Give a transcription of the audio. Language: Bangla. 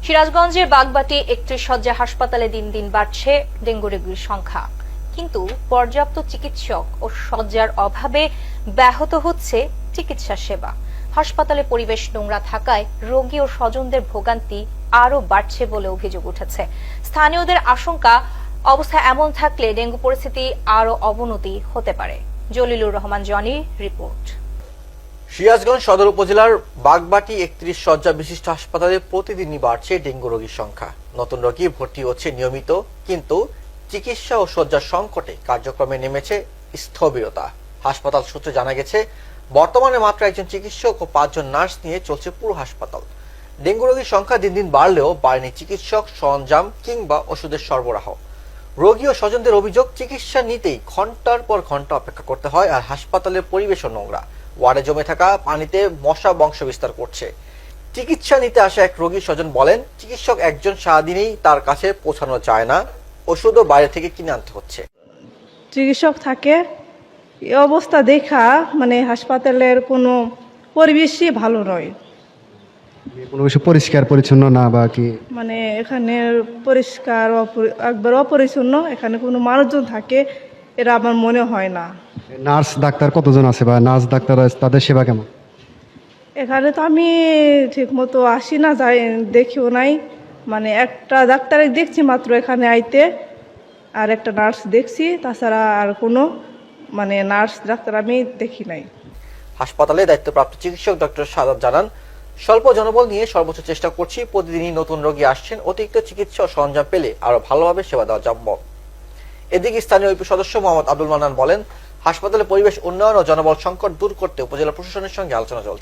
সিরাজগঞ্জের বাগবাটি ৩১ শয্যা হাসপাতালে দিন দিন বাড়ছে ডেঙ্গু রোগীর সংখ্যা, কিন্তু পর্যাপ্ত চিকিৎসক ও শয্যার অভাবে ব্যাহত হচ্ছে চিকিৎসা সেবা। হাসপাতালে পরিবেশ নোংরা থাকায় রোগী ও স্বজনদের ভোগান্তি আরও বাড়ছে বলে অভিযোগ উঠেছে। স্থানীয়দের আশঙ্কা, অবস্থা এমন থাকলে ডেঙ্গু পরিস্থিতি আরও অবনতি হতে পারে। জলিলুর রহমান জনির রিপোর্ট। সিরাজগঞ্জ সদর উপজেলার বাগবাটি ৩১ শয্যা বিশিষ্ট হাসপাতালে প্রতিদিনই বাড়ছে ডেঙ্গু রোগীর সংখ্যা। নতুন রোগী ভর্তি হচ্ছে নিয়মিত, কিন্তু চিকিৎসা ও শয্যার সংকটে কার্যক্রমে নেমেছে স্থবিরতা। হাসপাতাল সূত্রে জানা গেছে, বর্তমানে মাত্র একজন চিকিৎসক ও ৫ জন নার্স নিয়ে চলছে পুরো হাসপাতাল। ডেঙ্গু রোগীর সংখ্যা দিন দিন বাড়লেও বাড়েনি চিকিৎসক, সরঞ্জাম কিংবা ওষুধের সরবরাহ। রোগী ও স্বজনদের অভিযোগ, চিকিৎসা নিতেই ঘন্টার পর ঘন্টা অপেক্ষা করতে হয়, আর হাসপাতালের পরিবেশও নোংরা। ওয়ার্ডে জমে থাকা পানিতে মশা বংশ বিস্তার করছে। চিকিৎসা নিতে আসা এক রোগীর স্বজন বলেন, চিকিৎসক একজন সারাদিনেই তার কাছে পৌঁছানো যায় না, ওষুধও বাইরে থেকে কিনে আনতে হচ্ছে। চিকিৎসক থাকে, এই অবস্থা দেখা হাসপাতালের কোনো পরিবেশই ভালো নয়। কোনো কিছু পরিষ্কার পরিচ্ছন্ন না, বা কি এখানে পরিষ্কার একবার অপরিচ্ছন্ন, এখানে কোনো মানুষজন থাকে এরা আমার মনে হয় না। নার্স ডাক্তার কতজন আছে, বা নার্স ডাক্তার তাদের সেবা কেমন? এখানে তো আমি ঠিক মতো আসি না, যাই দেখিও নাই। একটা ডাক্তারে দেখছি মাত্র এখানে আইতে, আর একটা নার্স দেখছি, তাছাড়া আর কোনো নার্স ডাক্তার আমি দেখি নাই। হাসপাতালে দায়িত্বপ্রাপ্ত চিকিৎসক ডক্টর সাদাত জানান, স্বল্প জনবল নিয়ে সর্বোচ্চ চেষ্টা করছি। প্রতিদিনই নতুন রোগী আসছেন, অতিরিক্ত চিকিৎসা ও সরঞ্জাম পেলে আরো ভালোভাবে সেবা দেওয়া সম্ভব। এদিকে স্থানীয় ইউপি সদস্য মোহাম্মদ আব্দুল মান্নান বলেন, হাসপাতালে পরিবেশ উন্নয়ন ও জনবল সংকট দূর করতে উপজেলা প্রশাসনের সঙ্গে আলোচনা চলছে।